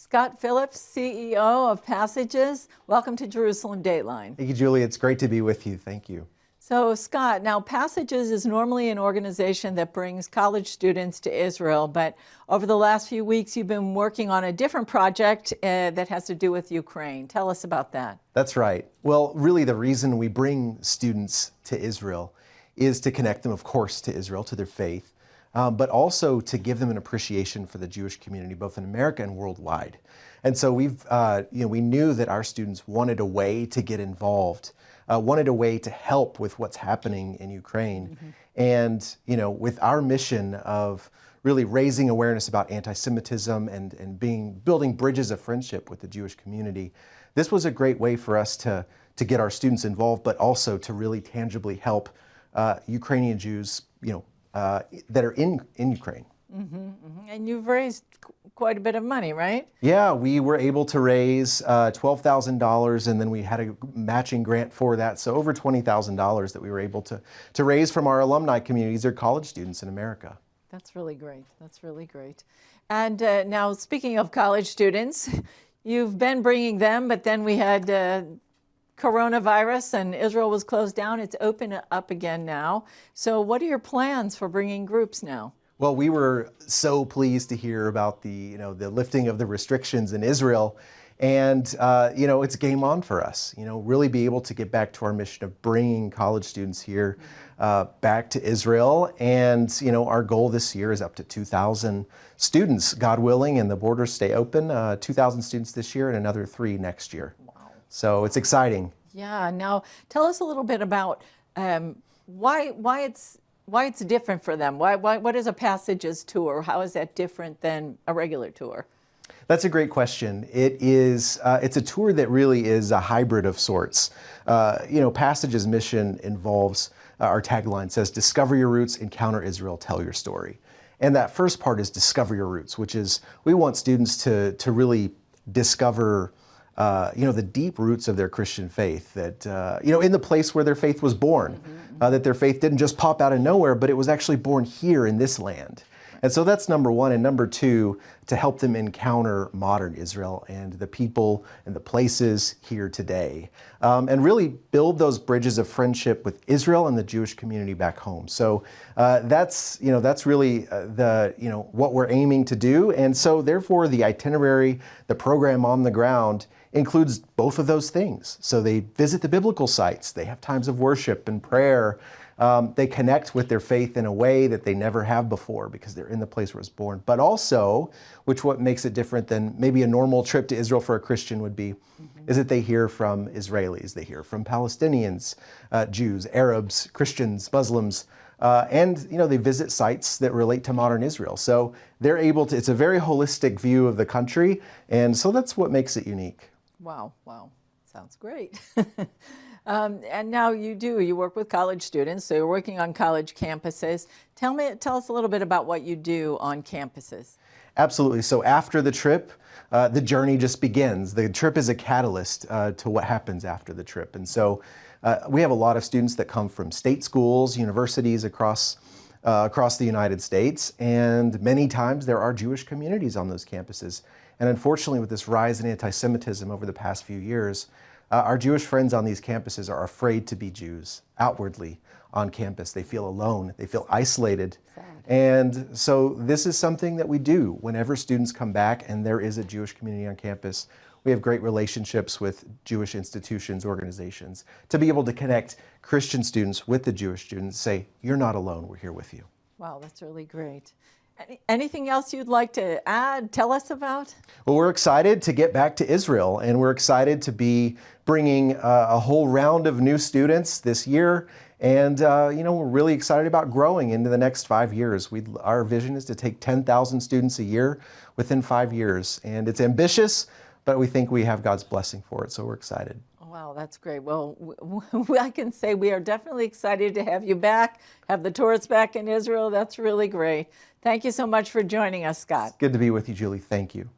Scott Phillips, CEO of Passages. Welcome to Jerusalem Dateline. Thank you, Julie. It's great to be with you. Thank you. So, Scott, now Passages is normally an organization that brings college students to Israel, but over the last few weeks, you've been working on a different project that has to do with Ukraine. Tell us about that. That's right. Well, really, the reason we bring students to Israel is to connect them, of course, to Israel, to their faith, but also to give them an appreciation for the Jewish community, both in America and worldwide. And so we knew that our students wanted a way to get involved, wanted a way to help with what's happening in Ukraine. Mm-hmm. And, with our mission of really raising awareness about anti-Semitism and building bridges of friendship with the Jewish community, this was a great way for us to get our students involved, but also to really tangibly help Ukrainian Jews, that are in Ukraine. Mm-hmm, mm-hmm. And you've raised quite a bit of money, right? Yeah, we were able to raise $12,000, and then we had a matching grant for that. So over $20,000 that we were able to raise from our alumni communities. They're college students in America. That's really great. That's really great. And now, speaking of college students, you've been bringing them, but then we had coronavirus and Israel was closed down. It's open up again now. So what are your plans for bringing groups now? Well, we were so pleased to hear about the lifting of the restrictions in Israel. And, it's game on for us, really be able to get back to our mission of bringing college students here back to Israel. And, our goal this year is up to 2,000 students, God willing, and the borders stay open, 2,000 students this year and another 3 next year. So it's exciting. Yeah. Now, tell us a little bit about why it's different for them. What is a Passages tour? How is that different than a regular tour? That's a great question. It's a tour that really is a hybrid of sorts. Passages mission involves, our tagline says, discover your roots, encounter Israel, tell your story. And that first part is discover your roots, which is we want students to really discover the deep roots of their Christian faith, that, in the place where their faith was born, that their faith didn't just pop out of nowhere, but it was actually born here in this land. And so that's number one. And number two, to help them encounter modern Israel and the people and the places here today, and really build those bridges of friendship with Israel and the Jewish community back home. So that's really what we're aiming to do. And so therefore the itinerary, the program on the ground includes both of those things. So they visit the biblical sites, they have times of worship and prayer, they connect with their faith in a way that they never have before because they're in the place where it's born. But also, what makes it different than maybe a normal trip to Israel for a Christian would be, is that they hear from Israelis, they hear from Palestinians, Jews, Arabs, Christians, Muslims, and they visit sites that relate to modern Israel. So they're able to, it's a very holistic view of the country, and so that's what makes it unique. Wow, sounds great. And now you work with college students, so you're working on college campuses. Tell us a little bit about what you do on campuses. Absolutely. So after the trip, the journey just begins. The trip is a catalyst to what happens after the trip. And so we have a lot of students that come from state schools, universities across the United States, and many times there are Jewish communities on those campuses. And unfortunately, with this rise in anti-Semitism over the past few years, our Jewish friends on these campuses are afraid to be Jews outwardly on campus. They feel alone, they feel isolated. Sad. And so this is something that we do whenever students come back and there is a Jewish community on campus. We have great relationships with Jewish institutions, organizations, to be able to connect Christian students with the Jewish students, say, you're not alone, we're here with you. Wow, that's really great. Anything else you'd like to add, tell us about? Well, we're excited to get back to Israel, and we're excited to be bringing a whole round of new students this year. And, we're really excited about growing into the next 5 years. Our vision is to take 10,000 students a year within 5 years. And it's ambitious, but we think we have God's blessing for it, so we're excited. Wow, that's great. Well, I can say we are definitely excited to have you back, have the tourists back in Israel. That's really great. Thank you so much for joining us, Scott. It's good to be with you, Julie. Thank you.